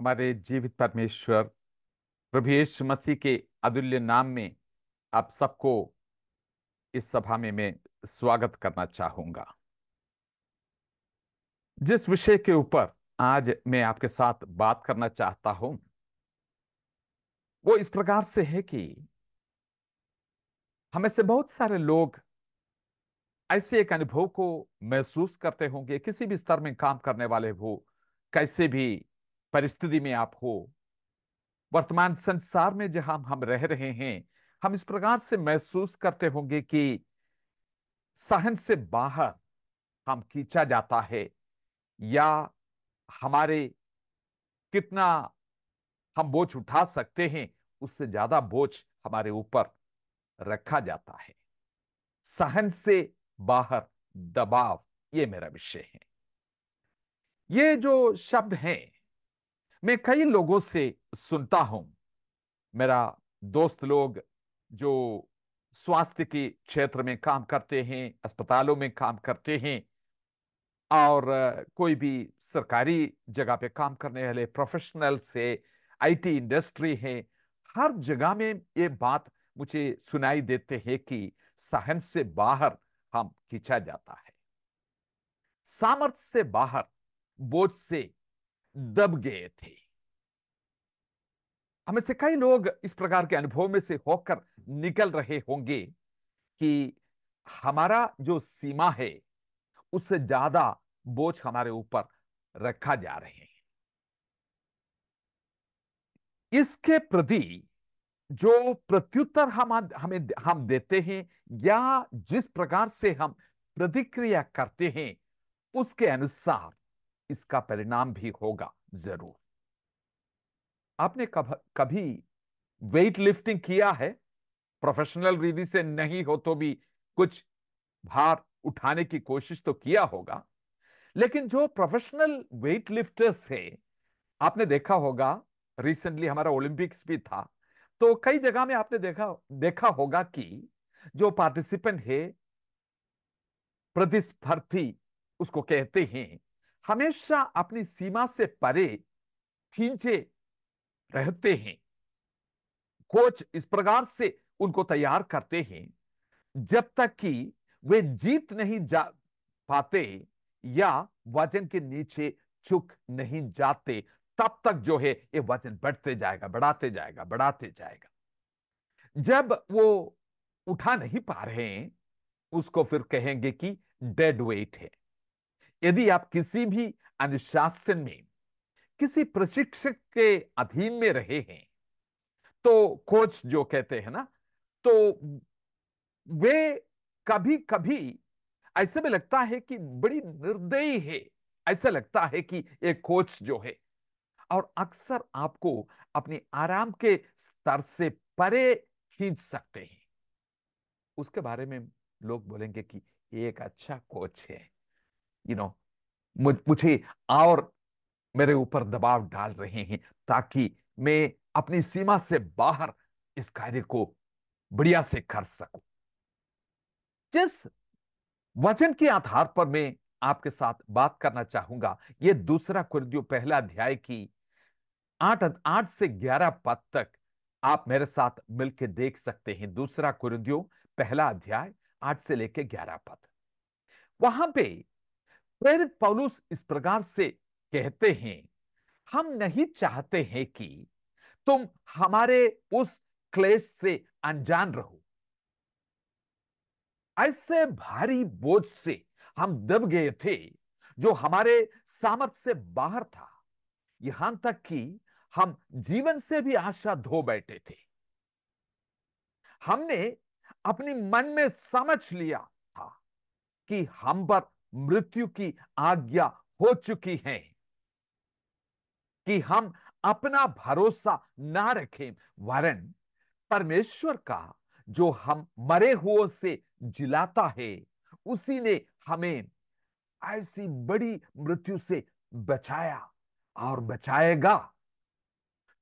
हमारे जीवित परमेश्वर प्रभु यीशु मसीह के अतुल्य नाम में आप सबको इस सभा में मैं स्वागत करना चाहूंगा। जिस विषय के ऊपर आज मैं आपके साथ बात करना चाहता हूं वो इस प्रकार से है कि हमें से बहुत सारे लोग ऐसे एक अनुभव को महसूस करते होंगे, किसी भी स्तर में काम करने वाले हो, कैसे भी परिस्थिति में आप हो, वर्तमान संसार में जहां हम रह रहे हैं, हम इस प्रकार से महसूस करते होंगे कि सहन से बाहर हम खींचा जाता है, या हमारे कितना हम बोझ उठा सकते हैं उससे ज्यादा बोझ हमारे ऊपर रखा जाता है। सहन से बाहर दबाव, ये मेरा विषय है। ये जो शब्द है मैं कई लोगों से सुनता हूं। मेरा दोस्त लोग जो स्वास्थ्य के क्षेत्र में काम करते हैं, अस्पतालों में काम करते हैं, और कोई भी सरकारी जगह पे काम करने वाले प्रोफेशनल से, आईटी इंडस्ट्री है, हर जगह में ये बात मुझे सुनाई देते हैं कि सहन से बाहर हम खींचा जाता है, सामर्थ्य से बाहर बोझ से दब गए थे। हमें से कई लोग इस प्रकार के अनुभव में से होकर निकल रहे होंगे कि हमारा जो सीमा है उससे ज्यादा बोझ हमारे ऊपर रखा जा रहे हैं। इसके प्रति जो प्रत्युत्तर हम देते हैं, या जिस प्रकार से हम प्रतिक्रिया करते हैं, उसके अनुसार इसका परिणाम भी होगा जरूर। आपने कभी वेट लिफ्टिंग किया है? प्रोफेशनल रीति से नहीं हो तो भी कुछ भार उठाने की कोशिश तो किया होगा। लेकिन जो प्रोफेशनल वेट लिफ्टर्स है, आपने देखा होगा, रिसेंटली हमारा ओलंपिक्स भी था, तो कई जगह में आपने देखा देखा होगा कि जो पार्टिसिपेंट है, प्रतिस्पर्धी उसको कहते हैं, हमेशा अपनी सीमा से परे खींचे रहते हैं। कोच इस प्रकार से उनको तैयार करते हैं जब तक कि वे जीत नहीं जा पाते या वजन के नीचे झुक नहीं जाते, तब तक जो है ये वजन बढ़ते जाएगा, बढ़ाते जाएगा, बढ़ाते जाएगा। जब वो उठा नहीं पा रहे हैं, उसको फिर कहेंगे कि डेड वेट है। यदि आप किसी भी अनुशासन में किसी प्रशिक्षक के अधीन में रहे हैं, तो कोच जो कहते हैं ना, तो वे कभी कभी ऐसे में लगता है कि बड़ी निर्दयी है, ऐसा लगता है कि एक कोच जो है, और अक्सर आपको अपने आराम के स्तर से परे खींच सकते हैं। उसके बारे में लोग बोलेंगे कि ये एक अच्छा कोच है, यू नो मुझे और मेरे ऊपर दबाव डाल रहे हैं ताकि मैं अपनी सीमा से बाहर इस कार्य को बढ़िया से कर सकूं। जिस वचन के आधार पर मैं आपके साथ बात करना चाहूंगा, ये दूसरा कुरिन्थियों पहला अध्याय की 8 से 11 पद तक आप मेरे साथ मिलकर देख सकते हैं। दूसरा कुरिन्थियों पहला अध्याय 8 से लेकर 11 पद। वहां पे प्रेरित पौलुस इस प्रकार से कहते हैं, हम नहीं चाहते हैं कि तुम हमारे उस क्लेश से अनजान रहो। ऐसे भारी बोझ से हम दब गए थे जो हमारे सामर्थ्य से बाहर था, यहां तक कि हम जीवन से भी आशा धो बैठे थे। हमने अपनी मन में समझ लिया था कि हम पर मृत्यु की आज्ञा हो चुकी है, कि हम अपना भरोसा ना रखें, वरन परमेश्वर का जो हम मरे हुओं से जिलाता है, उसी ने हमें ऐसी बड़ी मृत्यु से बचाया और बचाएगा।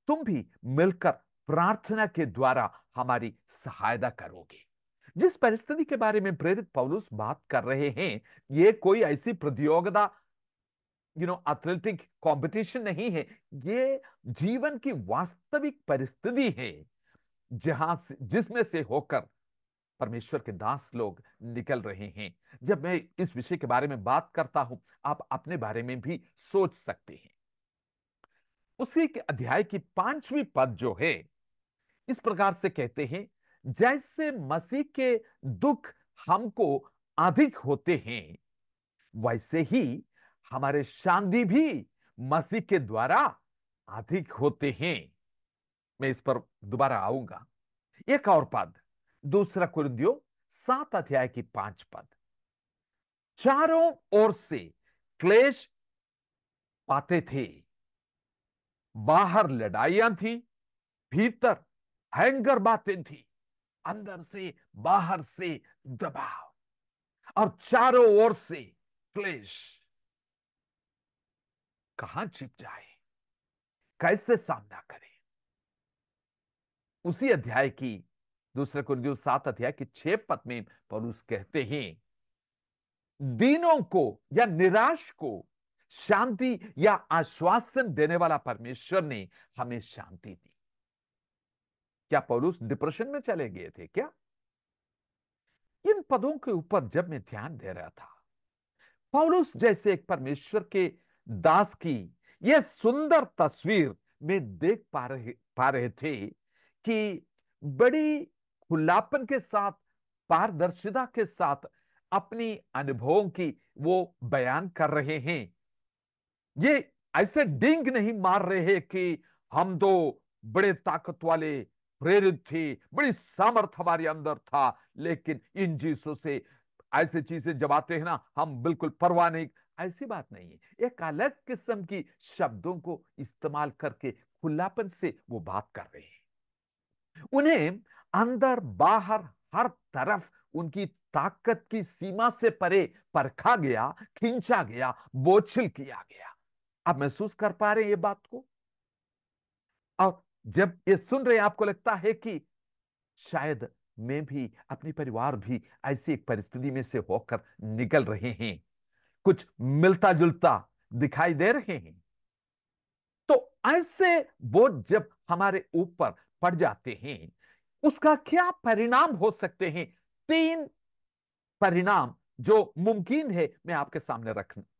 तुम भी मिलकर प्रार्थना के द्वारा हमारी सहायता करोगे। जिस परिस्थिति के बारे में प्रेरित पौलुस बात कर रहे हैं, ये कोई ऐसी प्रतियोगिता एथलेटिक कंपटीशन नहीं है। ये जीवन की वास्तविक परिस्थिति है, जिसमें से होकर परमेश्वर के दास लोग निकल रहे हैं। जब मैं इस विषय के बारे में बात करता हूं, आप अपने बारे में भी सोच सकते हैं। उसी के अध्याय की 5वीं पद जो है, इस प्रकार से कहते हैं, जैसे मसीह के दुख हमको अधिक होते हैं, वैसे ही हमारे शांति भी मसीह के द्वारा अधिक होते हैं। मैं इस पर दोबारा आऊंगा। एक और पद, 2 कुरिन्थियों 7 की 5 पद। चारों ओर से क्लेश पाते थे, बाहर लड़ाइयां थी, भीतर भयंकर बातें थी, अंदर से बाहर से दबाव, और चारों ओर से क्लेश। कहां छिप जाए, कैसे सामना करें? उसी अध्याय की 2 कुरिन्थियों 7 की 6 पद में पौलुस कहते हैं, दीनों को या निराश को शांति या आश्वासन देने वाला परमेश्वर ने हमें शांति दी। क्या पौलुस डिप्रेशन में चले गए थे क्या? इन पदों के ऊपर जब मैं ध्यान दे रहा था, पौलुस जैसे एक परमेश्वर के दास की यह सुंदर तस्वीर में देख पा रहे थे कि बड़ी खुलापन के साथ, पारदर्शिता के साथ अपनी अनुभवों की वो बयान कर रहे हैं। ये ऐसे डिंग नहीं मार रहे हैं कि हम तो बड़े ताकत वाले प्रेरित थे, बड़ी सामर्थ हमारे अंदर था, लेकिन इन चीजों से ऐसी चीजें जब आते हैं ना, हम बिल्कुल परवाह नहीं। ऐसी बात नहीं है। एक अलग किस्म की शब्दों को इस्तेमाल करके खुलापन से वो बात कर रहे हैं। उन्हें अंदर बाहर हर तरफ उनकी ताकत की सीमा से परे परखा गया, खींचा गया, बोझिल किया गया। आप महसूस कर पा रहे हैं ये बात को? और जब ये सुन रहे हैं, आपको लगता है कि शायद मैं भी, अपने परिवार भी ऐसी एक परिस्थिति में से होकर निकल रहे हैं, कुछ मिलता जुलता दिखाई दे रहे हैं। तो ऐसे बोझ जब हमारे ऊपर पड़ जाते हैं, उसका क्या परिणाम हो सकते हैं? 3 परिणाम जो मुमकिन है, मैं आपके सामने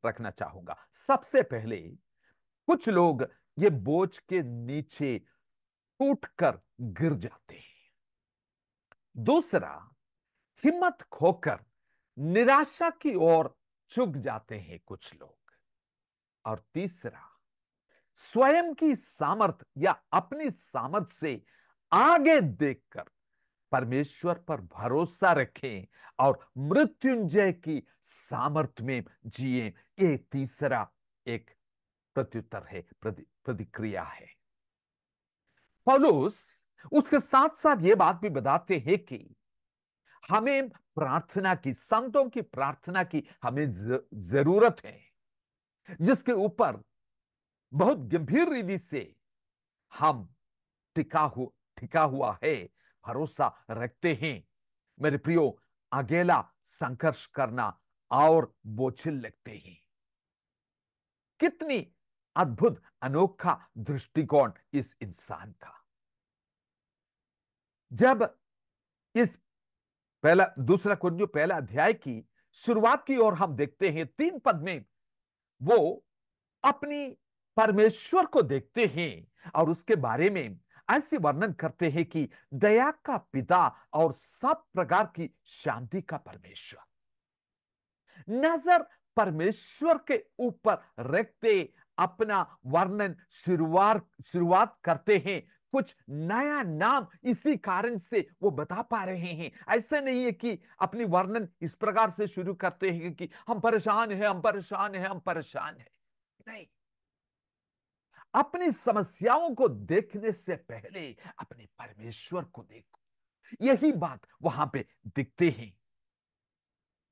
रखना चाहूंगा। सबसे पहले, कुछ लोग ये बोझ के नीचे टूटकर गिर जाते हैं। दूसरा, हिम्मत खोकर निराशा की ओर झुक जाते हैं कुछ लोग। और तीसरा, स्वयं की सामर्थ या अपनी सामर्थ से आगे देखकर परमेश्वर पर भरोसा रखें और मृत्युंजय की सामर्थ में जिए। ये तीसरा एक प्रत्युत्तर है, प्रतिक्रिया है। पौलुस उसके साथ साथ ये बात भी बताते हैं कि हमें प्रार्थना की, संतों की प्रार्थना की हमें जरूरत है, जिसके ऊपर बहुत गंभीर रीति से हम टिका हुआ है, भरोसा रखते हैं। मेरे प्रियो, अकेला संघर्ष करना और बोझिल लगते हैं। कितनी अद्भुत अनोखा दृष्टिकोण इस इंसान का। जब इस 2 कुरिन्थियों 1 अध्याय की शुरुआत की ओर हम देखते हैं, 3 पद में वो अपनी परमेश्वर को देखते हैं और उसके बारे में ऐसे वर्णन करते हैं कि दया का पिता और सब प्रकार की शांति का परमेश्वर। नजर परमेश्वर के ऊपर रखते अपना वर्णन शुरुआत करते हैं। कुछ नया नाम इसी कारण से वो बता पा रहे हैं। ऐसा नहीं है कि अपनी वर्णन इस प्रकार से शुरू करते हैं कि हम परेशान हैं, हम परेशान हैं, हम परेशान हैं। नहीं, अपनी समस्याओं को देखने से पहले अपने परमेश्वर को देखो। यही बात वहां पे दिखते हैं।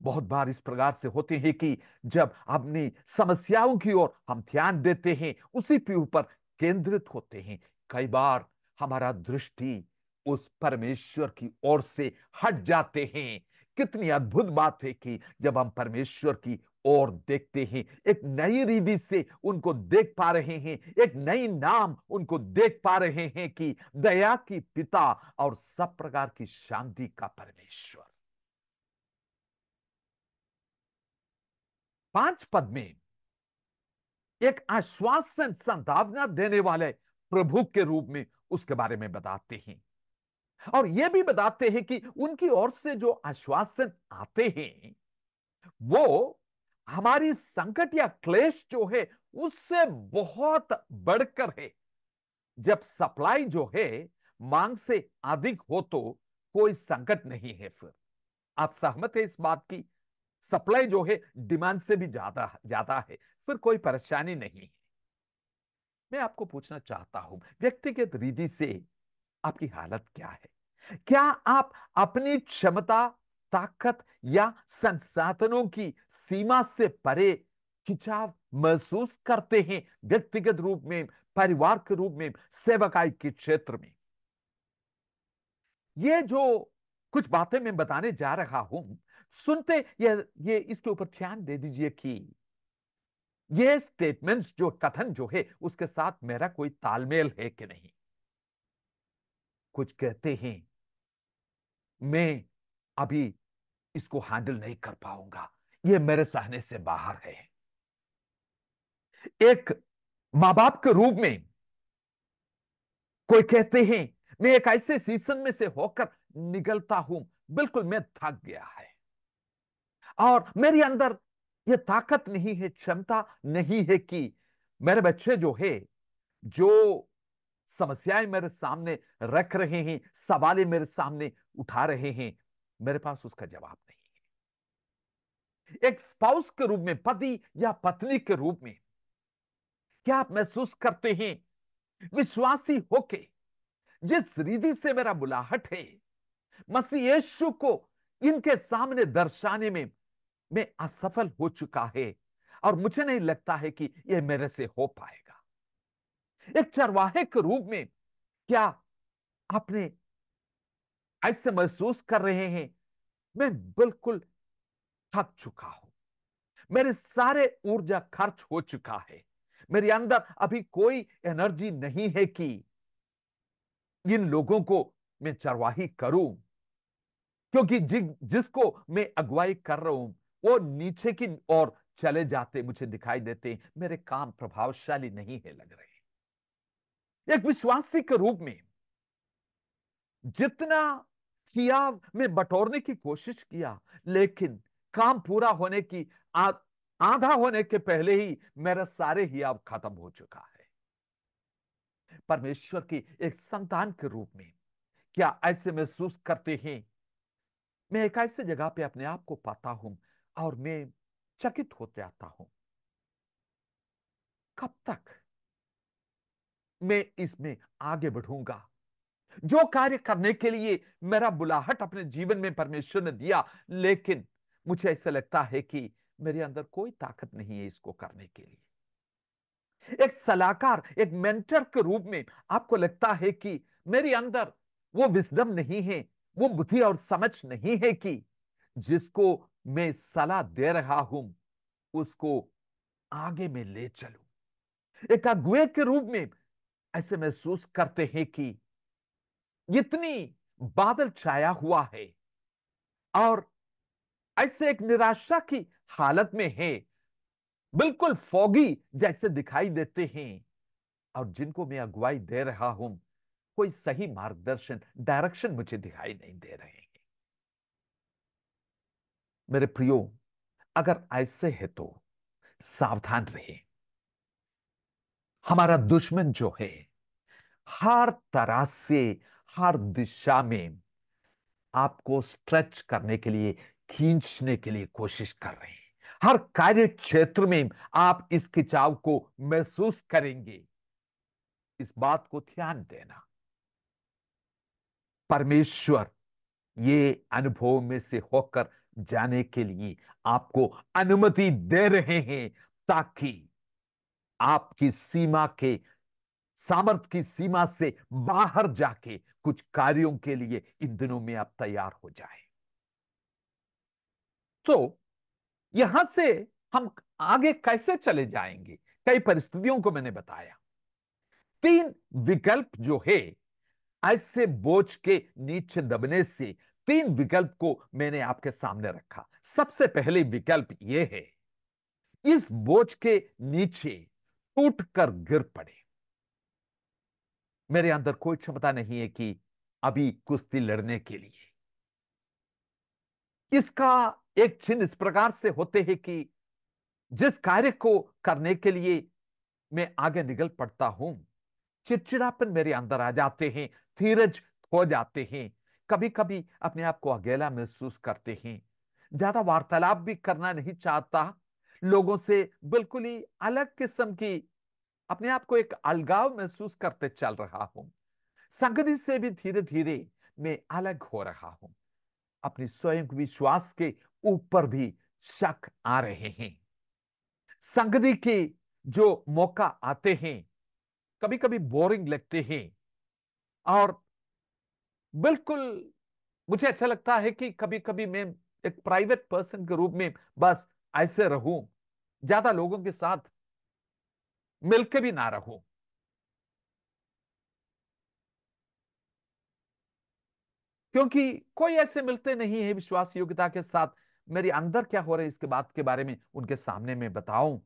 बहुत बार इस प्रकार से होते हैं कि जब अपनी समस्याओं की ओर हम ध्यान देते हैं, उसी के ऊपर केंद्रित होते हैं, कई बार हमारा दृष्टि उस परमेश्वर की ओर से हट जाते हैं कितनी अद्भुत बात है कि जब हम परमेश्वर की ओर देखते हैं, एक नई रीति से उनको देख पा रहे हैं, एक नई नाम उनको देख पा रहे हैं कि दया की पिता और सब प्रकार की शांति का परमेश्वर। 5 पद में एक आश्वासन संभावना देने वाले प्रभु के रूप में उसके बारे में बताते हैं, और यह भी बताते हैं कि उनकी ओर से जो आश्वासन आते हैं वो हमारी संकट या क्लेश जो है उससे बहुत बढ़कर है। जब सप्लाई जो है मांग से अधिक हो तो कोई संकट नहीं है। फिर आप सहमत है इस बात की? सप्लाई जो है डिमांड से भी ज्यादा ज्यादा है, फिर कोई परेशानी नहीं है। मैं आपको पूछना चाहता हूं, व्यक्तिगत रीति से आपकी हालत क्या है? क्या आप अपनी क्षमता, ताकत या संसाधनों की सीमा से परे खिंचाव महसूस करते हैं? व्यक्तिगत रूप में, परिवार के रूप में, सेवकाई के क्षेत्र में। ये जो कुछ बातें मैं बताने जा रहा हूं, सुनते ये इसके ऊपर ध्यान दे दीजिए कि ये स्टेटमेंट्स, जो कथन जो है उसके साथ मेरा कोई तालमेल है कि नहीं। कुछ कहते हैं मैं अभी इसको हैंडल नहीं कर पाऊंगा, ये मेरे सहने से बाहर है। एक मां बाप के रूप में कोई कहते हैं मैं एक ऐसे सीजन में से होकर निकलता हूं, बिल्कुल मैं थक गया है और मेरे अंदर यह ताकत नहीं है, क्षमता नहीं है कि मेरे बच्चे जो है, जो समस्याएं मेरे सामने रख रहे हैं, सवालें मेरे सामने उठा रहे हैं, मेरे पास उसका जवाब नहीं है। एक स्पाउस के रूप में, पति या पत्नी के रूप में क्या आप महसूस करते हैं विश्वासी होके जिस रीति से मेरा बुलाहट है मसीह यीशु को इनके सामने दर्शाने में मैं असफल हो चुका है, और मुझे नहीं लगता है कि यह मेरे से हो पाएगा। एक चरवाहे के रूप में क्या आपने ऐसे महसूस कर रहे हैं मैं बिल्कुल थक चुका हूं, मेरे सारे ऊर्जा खर्च हो चुका है, मेरे अंदर अभी कोई एनर्जी नहीं है कि इन लोगों को मैं चरवाही करूं, क्योंकि जिसको मैं अगुवाई कर रहा हूं वो नीचे की ओर चले जाते मुझे दिखाई देते, मेरे काम प्रभावशाली नहीं है लग रहे। एक विश्वासी के रूप में जितना किया मैं बटोरने की कोशिश किया, लेकिन काम पूरा होने की आधा होने के पहले ही मेरा सारे हियाव खत्म हो चुका है। परमेश्वर की एक संतान के रूप में क्या ऐसे महसूस करते हैं? मैं एक ऐसे जगह पे अपने आप को पाता हूं और मैं चकित हो जाता हूं, कब तक मैं इसमें आगे बढ़ूंगा? जो कार्य करने के लिए मेरा बुलाहट अपने जीवन में परमेश्वर ने दिया, लेकिन मुझे ऐसा लगता है कि मेरे अंदर कोई ताकत नहीं है इसको करने के लिए। एक सलाहकार, एक मेंटर के रूप में आपको लगता है कि मेरे अंदर वो विजडम नहीं है, वो बुद्धि और समझ नहीं है कि जिसको मैं सलाह दे रहा हूं उसको आगे में ले चलूं। एक अगुवे के रूप में ऐसे महसूस करते हैं कि इतनी बादल छाया हुआ है और ऐसे एक निराशा की हालत में है, बिल्कुल फॉगी जैसे दिखाई देते हैं, और जिनको मैं अगुवाई दे रहा हूं कोई सही मार्गदर्शन, डायरेक्शन मुझे दिखाई नहीं दे रहे हैं। मेरे प्रियो, अगर ऐसे है तो सावधान रहे। हमारा दुश्मन जो है हर तरह से, हर दिशा में आपको स्ट्रेच करने के लिए, खींचने के लिए कोशिश कर रहे हैं। हर कार्य क्षेत्र में आप इस खिंचाव को महसूस करेंगे। इस बात को ध्यान देना, परमेश्वर ये अनुभव में से होकर जाने के लिए आपको अनुमति दे रहे हैं, ताकि आपकी सीमा के, सामर्थ की सीमा से बाहर जाके कुछ कार्यों के लिए इन दिनों में आप तैयार हो जाए। तो यहां से हम आगे कैसे चले जाएंगे? कई परिस्थितियों को मैंने बताया। तीन विकल्प जो है ऐसे बोझ के नीचे दबने से, तीन विकल्प को मैंने आपके सामने रखा। सबसे पहले विकल्प यह है, इस बोझ के नीचे टूट कर गिर पड़े। मेरे अंदर कोई क्षमता नहीं है कि अभी कुश्ती लड़ने के लिए। इसका एक चिन्ह इस प्रकार से होते हैं कि जिस कार्य को करने के लिए मैं आगे निकल पड़ता हूं, चिड़चिड़ापन मेरे अंदर आ जाते हैं, धीरज खो जाते हैं, कभी कभी अपने आप को अकेला महसूस करते हैं, ज्यादा वार्तालाप भी करना नहीं चाहता, लोगों से बिल्कुल ही अलग किस्म की अपने आप को एक अलगाव महसूस करते चल रहा हूं। संगति से भी धीरे धीरे मैं अलग हो रहा हूं। अपनी स्वयं विश्वास के ऊपर भी शक आ रहे हैं। संगति के जो मौका आते हैं कभी कभी बोरिंग लगते हैं, और बिल्कुल मुझे अच्छा लगता है कि कभी कभी मैं एक प्राइवेट पर्सन के रूप में बस ऐसे रहूं, ज्यादा लोगों के साथ मिलके भी ना रहूं। क्योंकि कोई ऐसे मिलते नहीं है विश्वास योग्यता के साथ। मेरे अंदर क्या हो रहा है इसके बात के बारे में उनके सामने मैं बताऊं।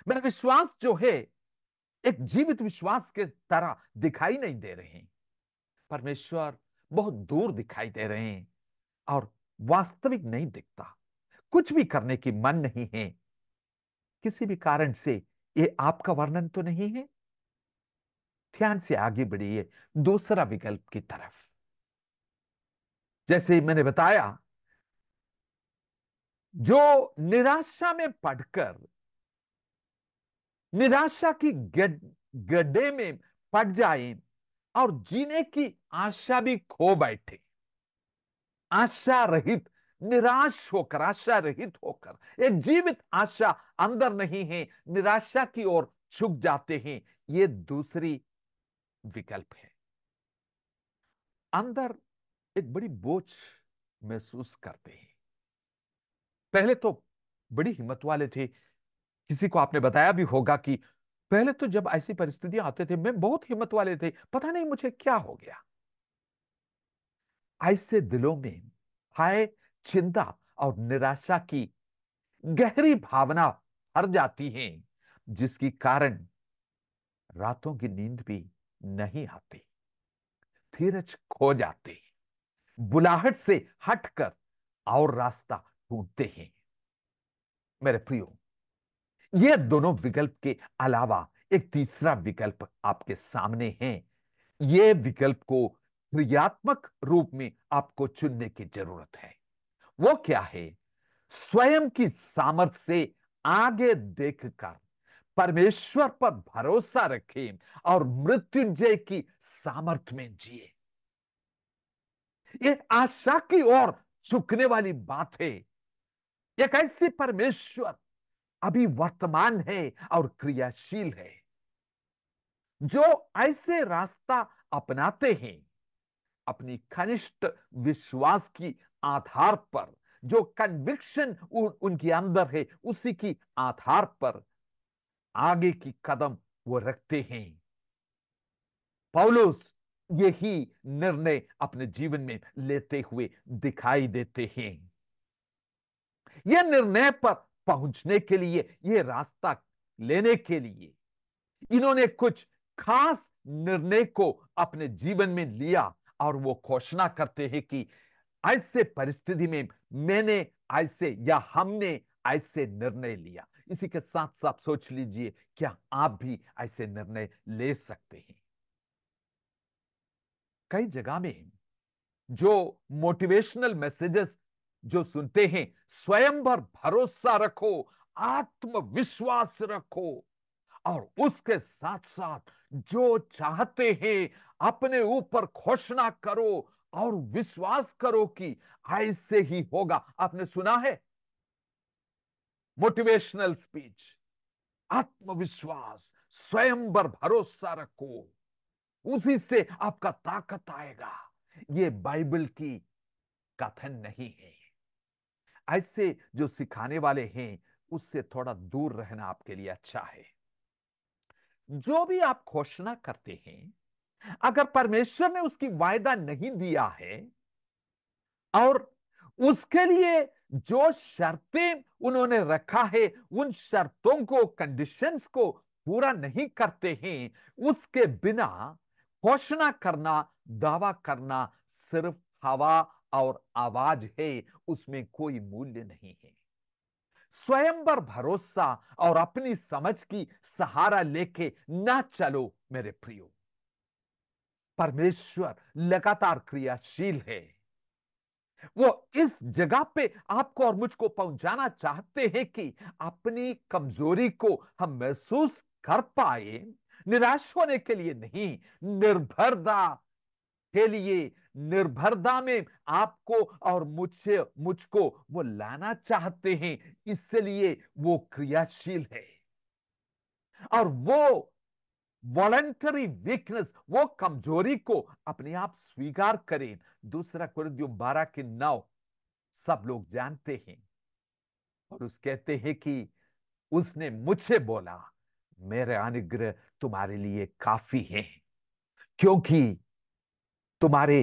मेरा विश्वास जो है एक जीवित विश्वास के तरह दिखाई नहीं दे रहे हैं। परमेश्वर बहुत दूर दिखाई दे रहे हैं और वास्तविक नहीं दिखता। कुछ भी करने की मन नहीं है किसी भी कारण से। ये आपका वर्णन तो नहीं है? ध्यान से आगे बढ़िए दूसरा विकल्प की तरफ। जैसे मैंने बताया, जो निराशा में पड़कर निराशा की गड्ढे में पड़ जाए और जीने की आशा भी खो बैठे, आशा रहित, निराश होकर, आशा रहित होकर, एक जीवित आशा अंदर नहीं है, निराशा की ओर झुक जाते हैं। ये दूसरी विकल्प है। अंदर एक बड़ी बोझ महसूस करते हैं। पहले तो बड़ी हिम्मत वाले थे। किसी को आपने बताया भी होगा कि पहले तो जब ऐसी परिस्थितियां आते थे मैं बहुत हिम्मत वाले थे, पता नहीं मुझे क्या हो गया। ऐसे दिलों में भय, चिंता और निराशा की गहरी भावना भर जाती है, जिसकी कारण रातों की नींद भी नहीं आती, धीरज खो जाते हैं, बुलाहट से हटकर और रास्ता ढूंढते हैं। मेरे प्रियो, ये दोनों विकल्प के अलावा एक तीसरा विकल्प आपके सामने है। ये विकल्प को क्रियात्मक रूप में आपको चुनने की जरूरत है। वो क्या है? स्वयं की सामर्थ्य से आगे देखकर परमेश्वर पर भरोसा रखें और मृत्युंजय की सामर्थ्य में जिए। ये आशा की ओर झुकने वाली बात है। एक ऐसी परमेश्वर अभी वर्तमान है और क्रियाशील है, जो ऐसे रास्ता अपनाते हैं अपनी कनिष्ठ विश्वास की आधार पर, जो कन्विक्शन उनके अंदर है उसी की आधार पर आगे की कदम वो रखते हैं। पौलुस यही निर्णय अपने जीवन में लेते हुए दिखाई देते हैं। यह निर्णय पर पहुंचने के लिए, यह रास्ता लेने के लिए इन्होंने कुछ खास निर्णय को अपने जीवन में लिया, और वो घोषणा करते हैं कि ऐसे परिस्थिति में मैंने ऐसे या हमने ऐसे निर्णय लिया। इसी के साथ साथ सोच लीजिए, क्या आप भी ऐसे निर्णय ले सकते हैं? कई जगह में जो मोटिवेशनल मैसेजेस जो सुनते हैं, स्वयं पर भरोसा रखो, आत्मविश्वास रखो, और उसके साथ साथ जो चाहते हैं अपने ऊपर घोषणा करो और विश्वास करो कि ऐसे ही होगा। आपने सुना है मोटिवेशनल स्पीच, आत्मविश्वास, स्वयं पर भरोसा रखो, उसी से आपका ताकत आएगा। ये बाइबल की कथन नहीं है। ऐसे जो सिखाने वाले हैं उससे थोड़ा दूर रहना आपके लिए अच्छा है। जो भी आप घोषणा करते हैं, अगर परमेश्वर ने उसकी वायदा नहीं दिया है और उसके लिए जो शर्तें उन्होंने रखा है, उन शर्तों को, कंडीशंस को पूरा नहीं करते हैं, उसके बिना घोषणा करना, दावा करना सिर्फ हवा और आवाज है, उसमें कोई मूल्य नहीं है। स्वयं पर भरोसा और अपनी समझ की सहारा लेके ना चलो मेरे प्रियो। परमेश्वर लगातार क्रियाशील है। वो इस जगह पे आपको और मुझको पहुंचाना चाहते हैं कि अपनी कमजोरी को हम महसूस कर पाए, निराश होने के लिए नहीं, निर्भरता के लिए। निर्भरता में आपको और मुझसे मुझको वो लाना चाहते हैं, इसलिए वो क्रियाशील है। और वो वॉलंटरी वीकनेस, वो कमजोरी को अपने आप स्वीकार करें। दूसरा कुरिन्थियों 12:9 सब लोग जानते हैं। और उस कहते हैं कि उसने मुझे बोला, मेरे अनुग्रह तुम्हारे लिए काफी है, क्योंकि तुम्हारे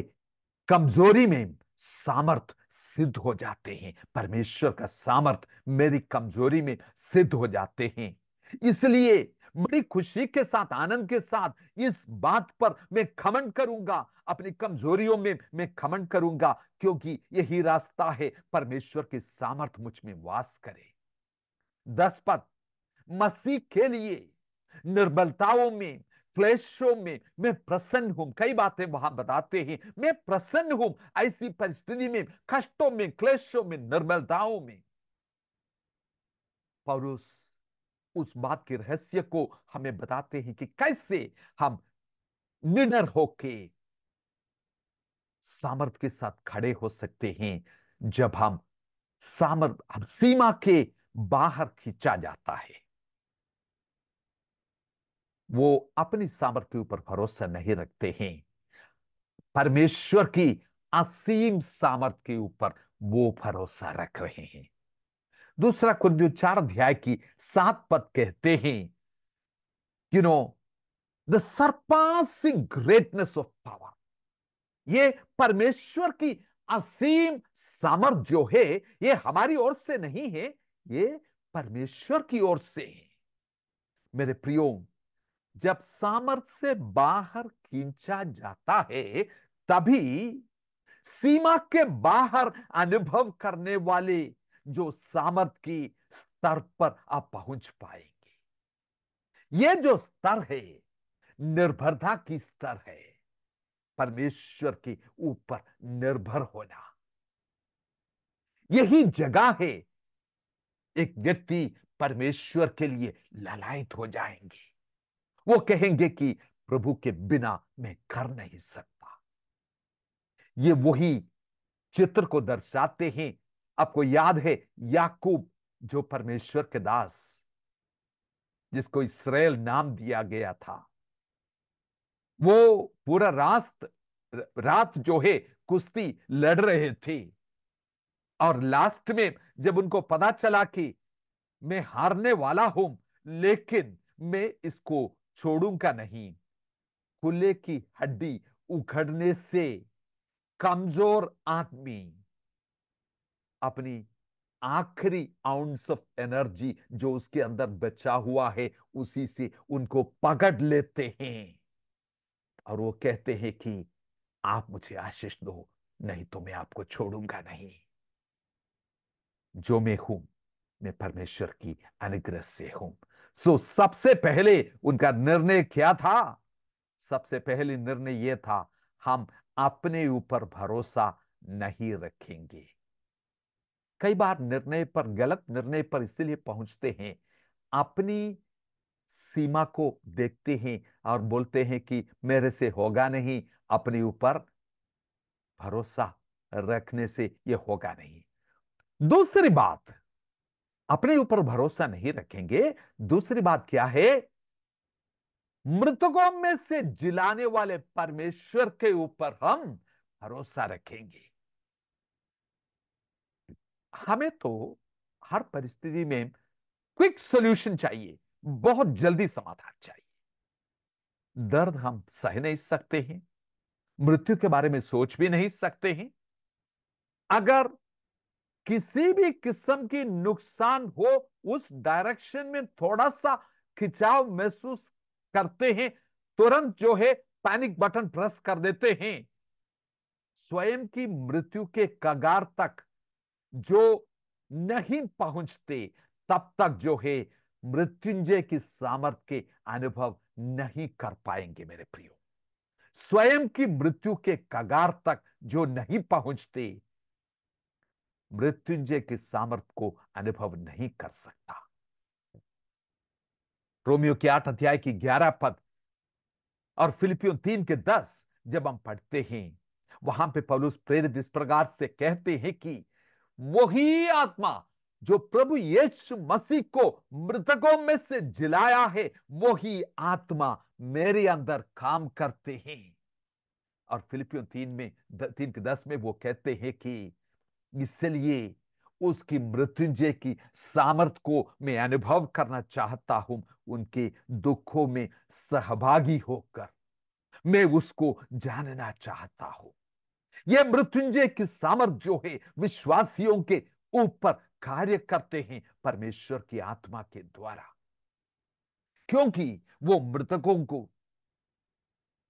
कमजोरी में सामर्थ सिद्ध हो जाते हैं। परमेश्वर का सामर्थ मेरी कमजोरी में सिद्ध हो जाते हैं। इसलिए बड़ी खुशी के साथ, आनंद के साथ इस बात पर मैं घमंड करूंगा, अपनी कमजोरियों में मैं घमंड करूंगा, क्योंकि यही रास्ता है परमेश्वर की सामर्थ मुझ में वास करे। 10 पद, मसीह के लिए निर्बलताओं में, क्लेशों में मैं प्रसन्न हूं। कई बातें वहां बताते हैं, मैं प्रसन्न हूं ऐसी परिस्थिति में, कष्टों में, क्लेशों में, निर्बलताओं में। पौलुस उस बात के रहस्य को हमें बताते हैं कि कैसे हम निडर होके सामर्थ के साथ खड़े हो सकते हैं। जब हम सीमा के बाहर खींचा जाता है, वो अपनी सामर्थ के ऊपर भरोसा नहीं रखते हैं, परमेश्वर की असीम सामर्थ के ऊपर वो भरोसा रख रहे हैं। दूसरा कुरिन्थियों 4 अध्याय की 7 पद कहते हैं, you know the surpassing greatness of power. ये परमेश्वर की असीम सामर्थ जो है, ये हमारी ओर से नहीं है, ये परमेश्वर की ओर से है। मेरे प्रियो, जब सामर्थ से बाहर खींचा जाता है, तभी सीमा के बाहर अनुभव करने वाले जो सामर्थ की स्तर पर आप पहुंच पाएंगे। ये जो स्तर है, निर्भरता की स्तर है, परमेश्वर के ऊपर निर्भर होना। यही जगह है एक व्यक्ति परमेश्वर के लिए ललायत हो जाएंगे। वो कहेंगे कि प्रभु के बिना मैं कर नहीं सकता। ये वही चित्र को दर्शाते हैं। आपको याद है याकूब, जो परमेश्वर के दास, जिसको इस्राएल नाम दिया गया था, वो पूरा रात जो है कुश्ती लड़ रहे थे। और लास्ट में जब उनको पता चला कि मैं हारने वाला हूं, लेकिन मैं इसको छोड़ूंगा नहीं, कुल्ले की हड्डी उखड़ने से कमजोर आदमी अपनी आखिरी आउंस ऑफ एनर्जी जो उसके अंदर बचा हुआ है, उसी से उनको पकड़ लेते हैं। और वो कहते हैं कि आप मुझे आशीष दो, नहीं तो मैं आपको छोड़ूंगा नहीं। जो मैं हूं, मैं परमेश्वर की अनुग्रह से हूं। सो सबसे पहले उनका निर्णय क्या था? सबसे पहले निर्णय यह था, हम अपने ऊपर भरोसा नहीं रखेंगे। कई बार निर्णय पर, गलत निर्णय पर इसलिए पहुंचते हैं, अपनी सीमा को देखते हैं और बोलते हैं कि मेरे से होगा नहीं, अपने ऊपर भरोसा रखने से यह होगा नहीं। दूसरी बात, अपने ऊपर भरोसा नहीं रखेंगे। दूसरी बात क्या है? मृतकों में से जिलाने वाले परमेश्वर के ऊपर हम भरोसा रखेंगे। हमें तो हर परिस्थिति में क्विक सॉल्यूशन चाहिए, बहुत जल्दी समाधान चाहिए। दर्द हम सह नहीं सकते हैं, मृत्यु के बारे में सोच भी नहीं सकते हैं। अगर किसी भी किस्म की नुकसान हो, उस डायरेक्शन में थोड़ा सा खिंचाव महसूस करते हैं, तुरंत जो है पैनिक बटन प्रेस कर देते हैं। स्वयं की मृत्यु के कगार तक जो नहीं पहुंचते, तब तक जो है मृत्युंजय की सामर्थ्य के अनुभव नहीं कर पाएंगे मेरे प्रियो। स्वयं की मृत्यु के कगार तक जो नहीं पहुंचते, मृत्युंजय की सामर्थ्य को अनुभव नहीं कर सकता। रोमियो की 8 अध्याय की 11 पद और फिलिपियों 3 के 10 जब हम पढ़ते हैं, वहां पे पौलुस प्रेरित इस प्रकार से कहते हैं कि वही आत्मा जो प्रभु यीशु मसीह को मृतकों में से जिलाया है, वही आत्मा मेरे अंदर काम करते हैं। और फिलिपियों 3 के 10 में वो कहते हैं कि इसलिए उसकी मृत्युंजय की सामर्थ को मैं अनुभव करना चाहता हूं, उनके दुखों में सहभागी होकर मैं उसको जानना चाहता हूं। यह मृत्युंजय की सामर्थ जो है विश्वासियों के ऊपर कार्य करते हैं परमेश्वर की आत्मा के द्वारा, क्योंकि वो मृतकों को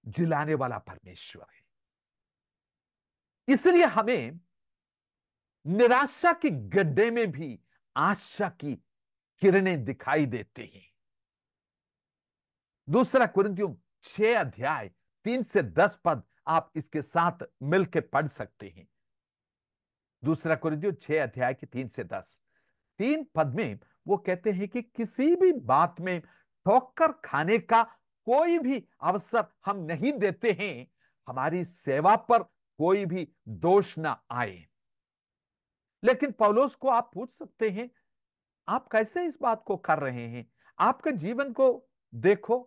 जिलाने वाला परमेश्वर है। इसलिए हमें निराशा के गड्ढे में भी आशा की किरणें दिखाई देते हैं। 2 कुरिन्थियों 6 अध्याय 3 से 10 पद आप इसके साथ मिलकर पढ़ सकते हैं। 2 कुरिन्थियों 6 अध्याय के 3 से 10, 3 पद में वो कहते हैं कि किसी भी बात में ठोकर खाने का कोई भी अवसर हम नहीं देते हैं, हमारी सेवा पर कोई भी दोष ना आए। लेकिन पौलुस को आप पूछ सकते हैं, आप कैसे इस बात को कर रहे हैं? आपके जीवन को देखो,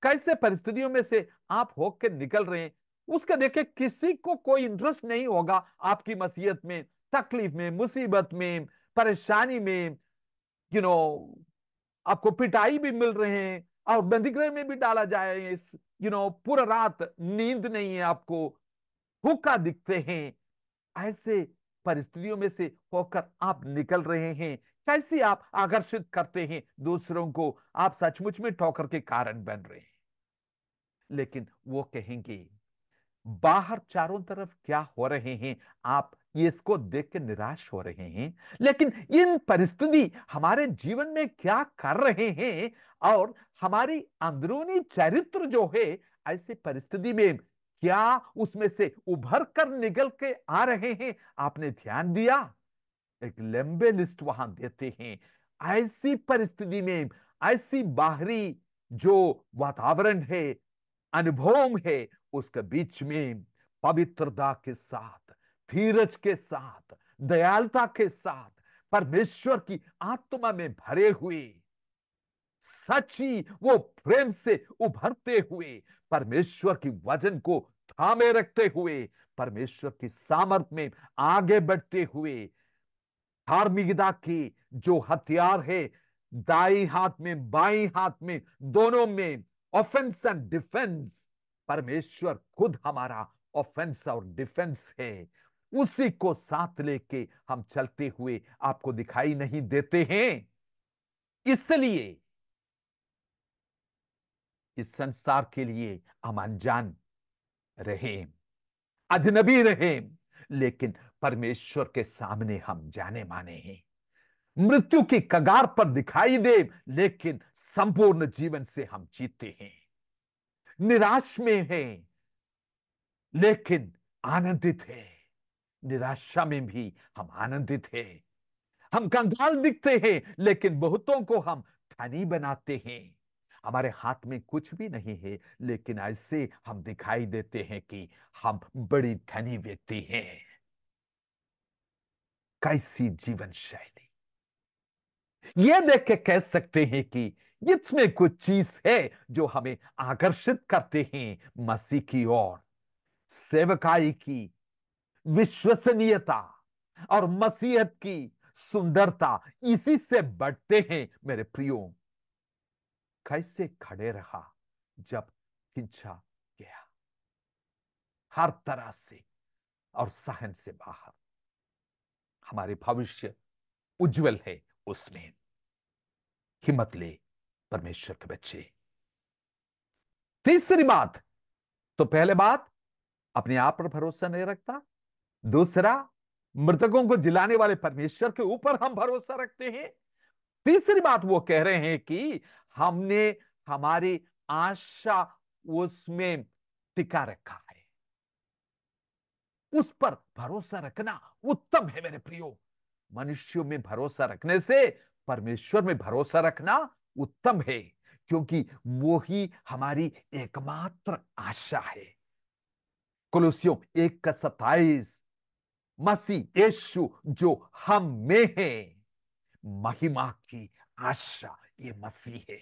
कैसे परिस्थितियों में से आप होकर निकल रहे हैं। उसके देखे किसी को कोई इंटरेस्ट नहीं होगा आपकी मसीहत में, तकलीफ में, मुसीबत में, परेशानी में। यू नो आपको पिटाई भी मिल रहे हैं और बंदीगृह में भी डाला जाए। इस पूरा रात नींद नहीं है आपको, हुक्का दिखते हैं। ऐसे परिस्थितियों में से होकर आप निकल रहे हैं। कैसे आप आकर्षित करते हैं दूसरों को, आप सचमुच में ठोकर के कारण बन रहे हैं। लेकिन वो कहेंगे बाहर चारों तरफ क्या हो रहे हैं, आप इसको देख के निराश हो रहे हैं, लेकिन इन परिस्थिति हमारे जीवन में क्या कर रहे हैं और हमारी अंदरूनी चरित्र जो है ऐसी परिस्थिति में क्या उसमें से उभर कर निकल के आ रहे हैं, आपने ध्यान दिया? एक लंबे लिस्ट वहां देते हैं। ऐसी परिस्थिति में, ऐसी बाहरी जो वातावरण है, अनुभव है, उसके बीच में पवित्रता के साथ, धीरज के साथ, दयालुता के साथ, परमेश्वर की आत्मा में भरे हुए, सच्ची वो प्रेम से उभरते हुए, परमेश्वर की वचन को थामे रखते हुए, परमेश्वर की सामर्थ में आगे बढ़ते हुए, धार्मिकता की जो हथियार है, दाई हाथ में बाई हाथ में दोनों में, ऑफेंस एंड डिफेंस, परमेश्वर खुद हमारा ऑफेंस और डिफेंस है। उसी को साथ लेके हम चलते हुए आपको दिखाई नहीं देते हैं। इसलिए इस संसार के लिए हम अनजान रहे, अजनबी रहे, लेकिन परमेश्वर के सामने हम जाने माने हैं। मृत्यु की कगार पर दिखाई दे, लेकिन संपूर्ण जीवन से हम जीते हैं। निराश में हैं, लेकिन आनंदित है। निराशा में भी हम आनंदित हैं। हम कंगाल दिखते हैं, लेकिन बहुतों को हम धनी बनाते हैं। हमारे हाथ में कुछ भी नहीं है, लेकिन ऐसे हम दिखाई देते हैं कि हम बड़ी धनी व्यक्ति हैं। कैसी जीवन शैली! यह देख के कह सकते हैं कि इसमें कुछ चीज है जो हमें आकर्षित करते हैं मसीह की ओर। सेवकाई की विश्वसनीयता, और मसीहत की सुंदरता इसी से बढ़ते हैं मेरे प्रियो। कैसे खड़े रहा जब खींचा गया, हर तरह से और सहन से बाहर। हमारे भविष्य उज्जवल है उसमें। हिम्मत ले परमेश्वर के बच्चे। तीसरी बात, तो पहले बात, अपने आप पर भरोसा नहीं रखता। दूसरा, मृतकों को जिलाने वाले परमेश्वर के ऊपर हम भरोसा रखते हैं। तीसरी बात वो कह रहे हैं कि हमने हमारी आशा उसमें टिका रखा है। उस पर भरोसा रखना उत्तम है मेरे प्रियो। मनुष्यों में भरोसा रखने से परमेश्वर में भरोसा रखना उत्तम है, क्योंकि वो ही हमारी एकमात्र आशा है। कुलुस्सियों 1:27, मसीह यीशु जो हम में है, महिमा की आशा ये मसीह है।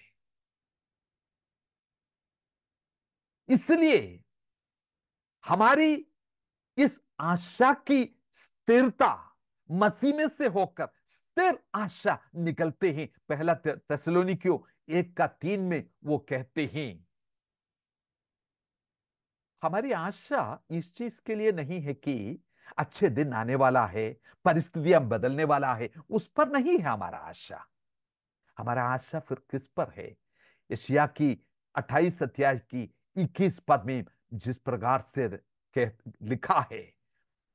इसलिए हमारी इस आशा की स्थिरता मसीह में से होकर स्थिर आशा निकलते हैं। पहला थिस्सलुनीकियों 1:3 में वो कहते हैं, हमारी आशा इस चीज के लिए नहीं है कि अच्छे दिन आने वाला है, परिस्थितियां बदलने वाला है, उस पर नहीं है हमारा आशा। हमारा आशा फिर किस पर है? यशायाह की 28 अध्याय की 21 पद में जिस प्रकार से लिखा है,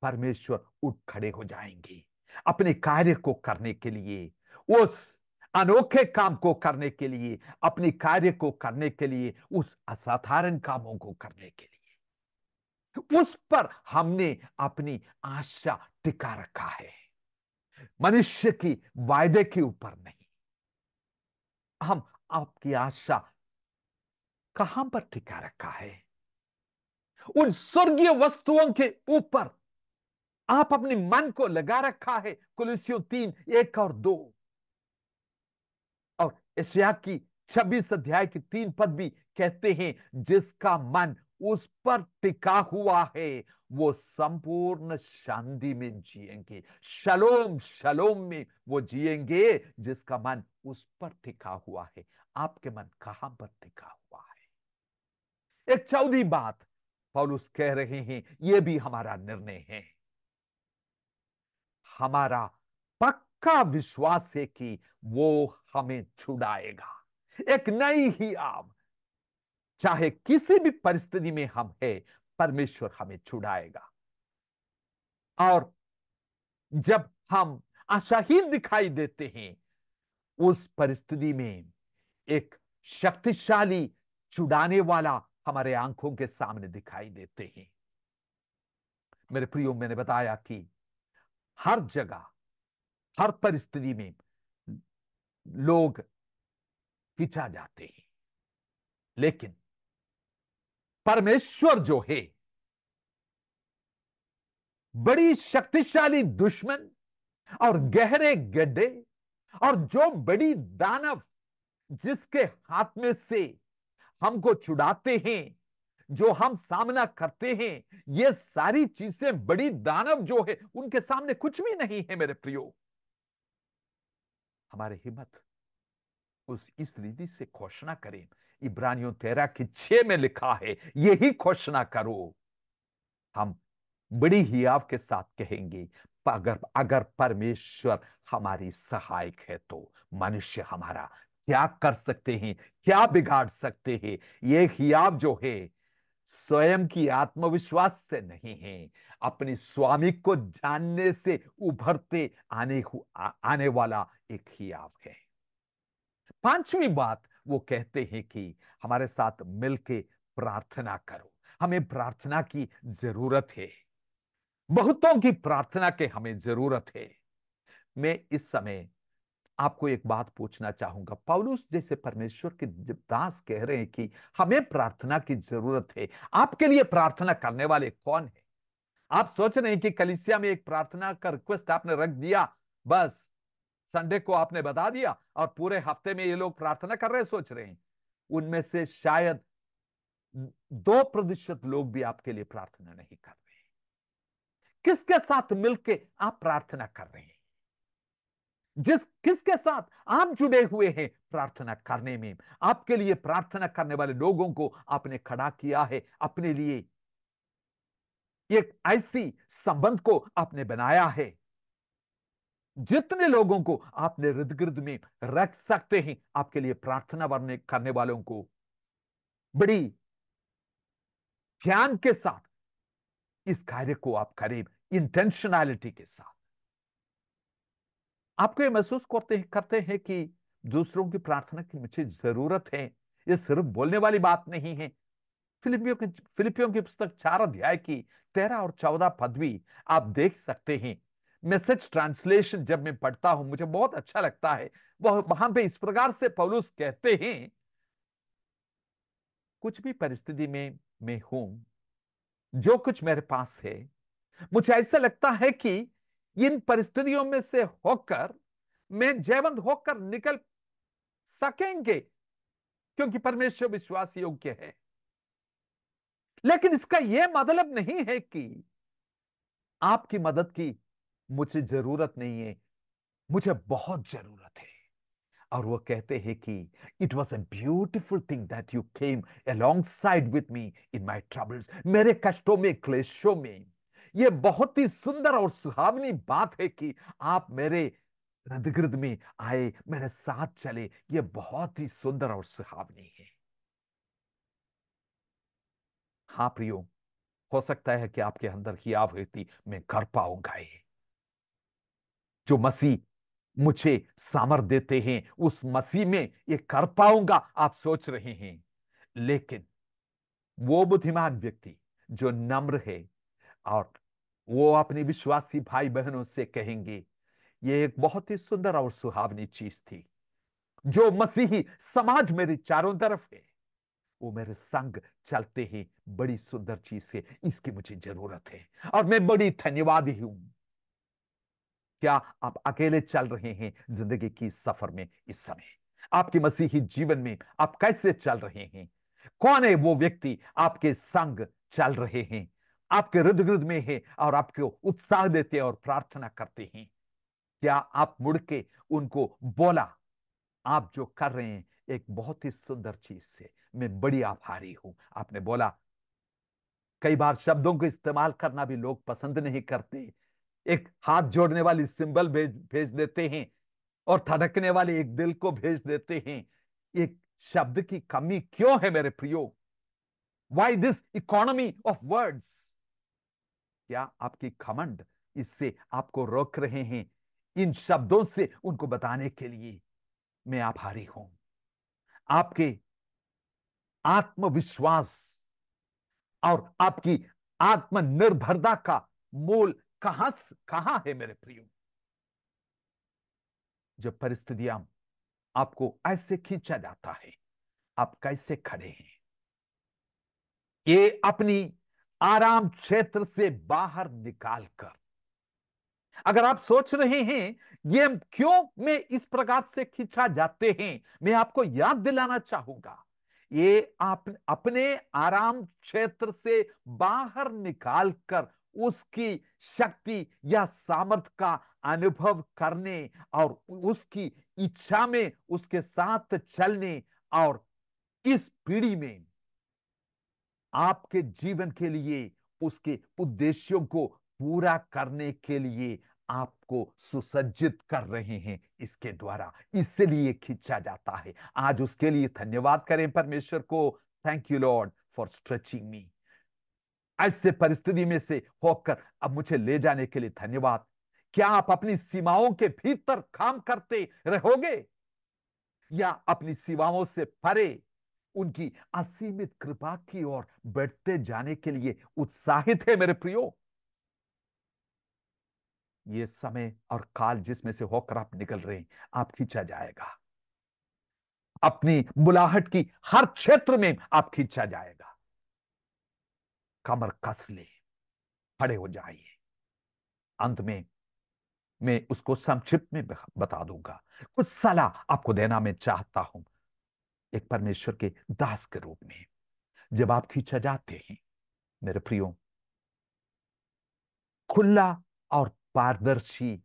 परमेश्वर उठ खड़े हो जाएंगे अपने कार्य को करने के लिए, उस अनोखे काम को करने के लिए, अपने कार्य को करने के लिए, उस असाधारण कामों को करने के लिए। उस पर हमने अपनी आशा टिका रखा है, मनुष्य की वायदे के ऊपर नहीं। हम आपकी आशा कहां पर टिका रखा है? उन स्वर्गीय वस्तुओं के ऊपर आप अपने मन को लगा रखा है। कुलुस्सियों 3:1 और 2, और यशायाह की 26 अध्याय के 3 पद भी कहते हैं, जिसका मन उस पर टिका हुआ है वो संपूर्ण शांति में जिएंगे, शलोम शलोम में वो जिएंगे, जिसका मन उस पर टिका हुआ है। आपके मन कहां पर टिका हुआ है? एक चौथी बात पौलुस कह रहे हैं, यह भी हमारा निर्णय है, हमारा पक्का विश्वास है कि वो हमें छुड़ाएगा। एक नई ही आव, चाहे किसी भी परिस्थिति में हम है, परमेश्वर हमें छुड़ाएगा। और जब हम आशाहीन दिखाई देते हैं, उस परिस्थिति में एक शक्तिशाली छुड़ाने वाला हमारे आंखों के सामने दिखाई देते हैं। मेरे प्रियो, मैंने बताया कि हर जगह, हर परिस्थिति में लोग पिछा जाते हैं, लेकिन परमेश्वर जो है, बड़ी शक्तिशाली दुश्मन और गहरे गड्ढे और जो बड़ी दानव जिसके हाथ में से हमको छुड़ाते हैं, जो हम सामना करते हैं, ये सारी चीजें, बड़ी दानव जो है, उनके सामने कुछ भी नहीं है मेरे प्रियो। हमारे हिम्मत उस इस रीति से घोषणा करें। इब्रानियों 13:6 में लिखा है, यही घोषणा करो। हम बड़ी हियाव के साथ कहेंगे, अगर अगर परमेश्वर हमारी सहायक है तो मनुष्य हमारा क्या कर सकते हैं, क्या बिगाड़ सकते हैं? ये हियाव जो है, स्वयं की आत्मविश्वास से नहीं है, अपने स्वामी को जानने से उभरते आने वाला एक हियाव है। पांचवी बात वो कहते हैं कि हमारे साथ मिलके प्रार्थना करो। हमें प्रार्थना की जरूरत है, बहुतों की प्रार्थना के हमें जरूरत है। मैं इस समय आपको एक बात पूछना चाहूंगा। पौलुस जैसे परमेश्वर के दास कह रहे हैं कि हमें प्रार्थना की जरूरत है, आपके लिए प्रार्थना करने वाले कौन है? आप सोच रहे हैं कि कलीसिया में एक प्रार्थना का रिक्वेस्ट आपने रख दिया, बस संडे को आपने बता दिया और पूरे हफ्ते में ये लोग प्रार्थना कर रहे हैं, सोच रहे हैं? उनमें से शायद 2% लोग भी आपके लिए प्रार्थना नहीं कर रहे। किसके साथ मिलके आप प्रार्थना कर रहे हैं, किसके साथ आप जुड़े हुए हैं प्रार्थना करने में। आपके लिए प्रार्थना करने वाले लोगों को आपने खड़ा किया है, अपने लिए एक ऐसी संबंध को आपने बनाया है। जितने लोगों को आपने इर्द गिर्द में रख सकते हैं, आपके लिए प्रार्थना करने वालों को बड़ी ध्यान के साथ इस कार्य को आप करें, इंटेंशनैलिटी के साथ। आपको ये महसूस करते हैं कि दूसरों की प्रार्थना की मुझे जरूरत है। ये सिर्फ बोलने वाली बात नहीं है। फिलिपियों की पुस्तक 4 अध्याय की 13 और 14 पद भी आप देख सकते हैं। मैसेज ट्रांसलेशन जब मैं पढ़ता हूं मुझे बहुत अच्छा लगता है। वहां पे इस प्रकार से पौलुस कहते हैं, कुछ भी परिस्थिति में मैं हूं, जो कुछ मेरे पास है, मुझे ऐसा लगता है कि इन परिस्थितियों में से होकर मैं जयवंत होकर निकल सकेंगे, क्योंकि परमेश्वर विश्वास योग्य है। लेकिन इसका यह मतलब नहीं है कि आपकी मदद की मुझे जरूरत नहीं है, मुझे बहुत जरूरत है। और वो कहते हैं कि it was a beautiful thing that you came along side with me in my troubles. मेरे कष्टों में, क्लेशों में, ये बहुत ही सुंदर और सुहावनी बात है कि आप मेरे इर्द गिर्द में आए, मेरे साथ चले। ये बहुत ही सुंदर और सुहावनी है। हाँ प्रियो, हो सकता है कि आपके अंदर ही आवृत्ति मैं कर पाऊंगा ये, जो मसीह मुझे सामर्थ देते हैं उस मसीह में ये कर पाऊंगा, आप सोच रहे हैं। लेकिन वो बुद्धिमान व्यक्ति जो नम्र है, और वो अपने विश्वासी भाई बहनों से कहेंगे, ये एक बहुत ही सुंदर और सुहावनी चीज थी। जो मसीही समाज मेरे चारों तरफ है, वो मेरे संग चलते ही बड़ी सुंदर चीज है, इसकी मुझे जरूरत है। और मैं बड़ी धन्यवादी हूं। क्या आप अकेले चल रहे हैं जिंदगी की सफर में? इस समय आपके मसीही जीवन में आप कैसे चल रहे हैं? कौन है वो व्यक्ति आपके संग चल रहे हैं, आपके इर्द गिर्द में है और आपको उत्साह देते हैं और प्रार्थना करते हैं? क्या आप मुड़ के उनको बोला, आप जो कर रहे हैं एक बहुत ही सुंदर चीज से मैं बड़ी आभारी हूं? आपने बोला। कई बार शब्दों को इस्तेमाल करना भी लोग पसंद नहीं करते। एक हाथ जोड़ने वाली सिंबल भेज भेज देते हैं, और धड़कने वाले एक दिल को भेज देते हैं। एक शब्द की कमी क्यों है मेरे प्रियो? Why this economy of words? क्या आपकी घमंड इससे आपको रोक रहे हैं इन शब्दों से उनको बताने के लिए? मैं आभारी हूं। आपके आत्मविश्वास और आपकी आत्मनिर्भरता का मूल कहां है मेरे प्रियो? जब परिस्थितियां आपको ऐसे खींचा जाता है, आप कैसे खड़े हैं? ये अपनी आराम क्षेत्र से बाहर निकालकर, अगर आप सोच रहे हैं ये क्यों में इस प्रकार से खींचा जाते हैं, मैं आपको याद दिलाना चाहूंगा। ये आप अपने आराम क्षेत्र से बाहर निकालकर उसकी शक्ति या सामर्थ का अनुभव करने और उसकी इच्छा में उसके साथ चलने, और इस पीढ़ी में आपके जीवन के लिए उसके उद्देश्यों को पूरा करने के लिए आपको सुसज्जित कर रहे हैं इसके द्वारा, इसलिए खींचा जाता है। आज उसके लिए धन्यवाद करें परमेश्वर को। Thank you lord for stretching me. ऐसे परिस्थिति में से होकर अब मुझे ले जाने के लिए धन्यवाद। क्या आप अपनी सीमाओं के भीतर काम करते रहोगे, या अपनी सीमाओं से परे उनकी असीमित कृपा की ओर बढ़ते जाने के लिए उत्साहित है मेरे प्रियो? ये समय और काल जिसमें से होकर आप निकल रहे हैं, आप खींचा जाएगा। अपनी बुलाहट की हर क्षेत्र में आप खींचा जाएगा। कमर कस ले, खड़े हो जाइए। अंत में मैं उसको संक्षिप्त में बता दूंगा। कुछ सलाह आपको देना मैं चाहता हूं एक परमेश्वर के दास के रूप में। जब आप खींचा जाते हैं मेरे प्रियो, खुला और पारदर्शी,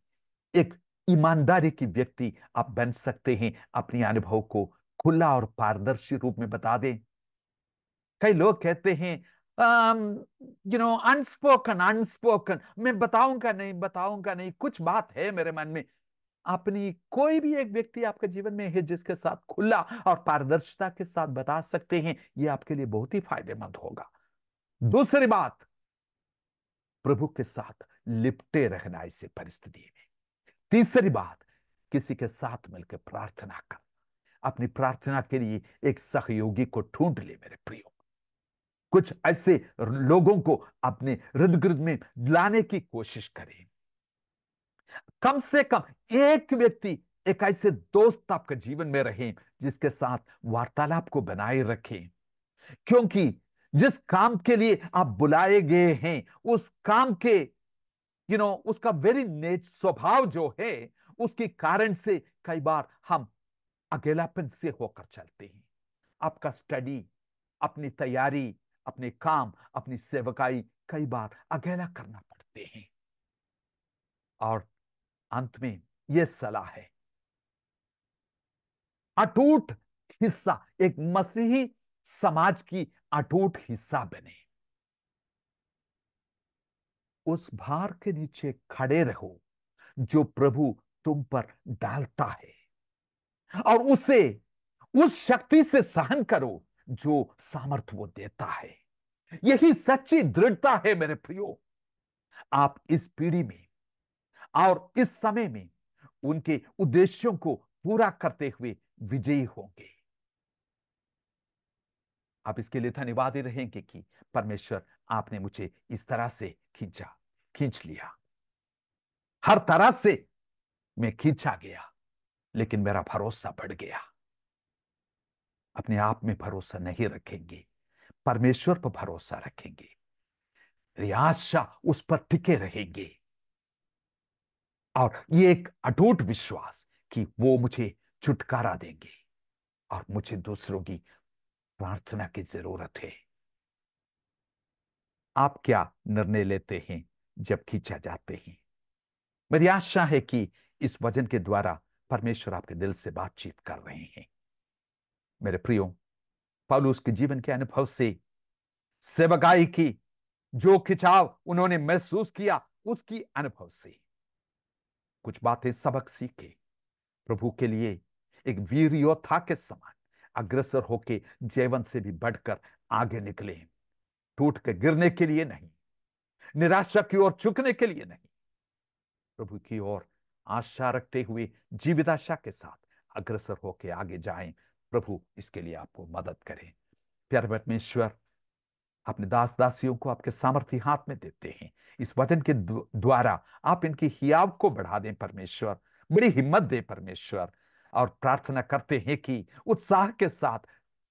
एक ईमानदारी की व्यक्ति आप बन सकते हैं। अपने अनुभव को खुला और पारदर्शी रूप में बता दें। कई लोग कहते हैं अनस्पोकन अनस्पोकन, मैं बताऊंगा नहीं, कुछ बात है मेरे मन में। अपनी कोई भी एक व्यक्ति आपके जीवन में है जिसके साथ खुला और पारदर्शिता के साथ बता सकते हैं, यह आपके लिए बहुत ही फायदेमंद होगा। दूसरी बात, प्रभु के साथ लिपटे रहना ऐसी परिस्थिति में। तीसरी बात, किसी के साथ मिलकर प्रार्थना कर। अपनी प्रार्थना के लिए एक सहयोगी को ढूंढ ले मेरे प्रियो। कुछ ऐसे लोगों को अपने इर्द गिर्द में लाने की कोशिश करें। कम से कम एक व्यक्ति, एक ऐसे दोस्त आपके जीवन में रहे जिसके साथ वार्तालाप को बनाए रखें। क्योंकि जिस काम के लिए आप बुलाए गए हैं, उस काम के उसका वेरी नेच स्वभाव जो है, उसके कारण से कई बार हम अकेलापन से होकर चलते हैं। आपका स्टडी, अपनी तैयारी, अपने काम, अपनी सेवकाई कई बार अकेला करना पड़ते हैं। और अंत में यह सलाह है, अटूट हिस्सा, एक मसीही समाज की अटूट हिस्सा बने। उस भार के नीचे खड़े रहो जो प्रभु तुम पर डालता है, और उसे उस शक्ति से सहन करो जो सामर्थ्य वो देता है। यही सच्ची दृढ़ता है मेरे प्रियो। आप इस पीढ़ी में और इस समय में उनके उद्देश्यों को पूरा करते हुए विजयी होंगे। आप इसके लिए धन्यवाद रहेंगे कि परमेश्वर, आपने मुझे इस तरह से खींच लिया। हर तरह से मैं खींचा गया, लेकिन मेरा भरोसा बढ़ गया। अपने आप में भरोसा नहीं रखेंगे, परमेश्वर पर भरोसा रखेंगे। मेरी आशा उस पर टिके रहेंगे, और ये एक अटूट विश्वास कि वो मुझे छुटकारा देंगे, और मुझे दूसरों की प्रार्थना की जरूरत है। आप क्या निर्णय लेते हैं जब खींचा जाते हैं? मेरी आशा है कि इस वचन के द्वारा परमेश्वर आपके दिल से बातचीत कर रहे हैं। मेरे प्रियो, पौलुस के जीवन के अनुभव से, सेवकाई की जो खिंचाव उन्होंने महसूस किया, उसकी अनुभव से कुछ बातें सबक सीखे। प्रभु के लिए एक वीर योद्धा के समान अग्रसर होके जीवन से भी बढ़कर आगे निकले। टूट के गिरने के लिए नहीं, निराशा की ओर झुकने के लिए नहीं, प्रभु की ओर आशा रखते हुए जीवित आशा के साथ अग्रसर होके आगे जाएं। प्रभु इसके लिए आपको मदद करें। प्यारे परमेश्वर, अपने दास दासियों को आपके सामर्थ्य हाथ में देते हैं। इस वचन के द्वारा आप इनकी हियाव को बढ़ा दें परमेश्वर, बड़ी हिम्मत दे परमेश्वर। और प्रार्थना करते हैं कि उत्साह के साथ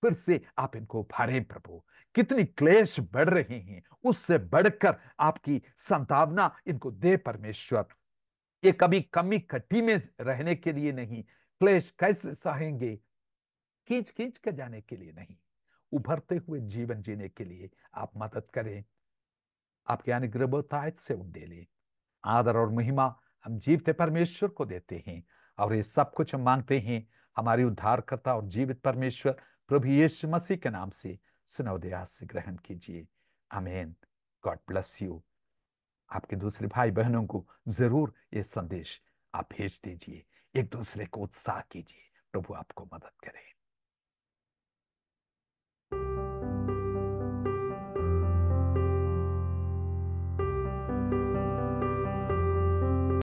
फिर से आप इनको भरें प्रभु। कितनी क्लेश बढ़ रहे हैं, उससे बढ़कर आपकी संभावना इनको दे परमेश्वर। ये कभी कमी कटी में रहने के लिए नहीं, क्लेश कैसे सहेंगे, खींच खींच के जाने के लिए नहीं, उभरते हुए जीवन जीने के लिए आप मदद करें। आपके अनुग्रह बहुतायत से उंडेले आदर और महिमा हम जीवते परमेश्वर को देते हैं, और ये सब कुछ हम मांगते हैं हमारी उद्धारकर्ता और जीवित परमेश्वर प्रभु यीशु मसीह के नाम से। सुनौदया से ग्रहण कीजिए। आमीन। God bless you. आपके दूसरे भाई बहनों को जरूर ये संदेश आप भेज दीजिए। एक दूसरे को उत्साह कीजिए। प्रभु आपको मदद करे।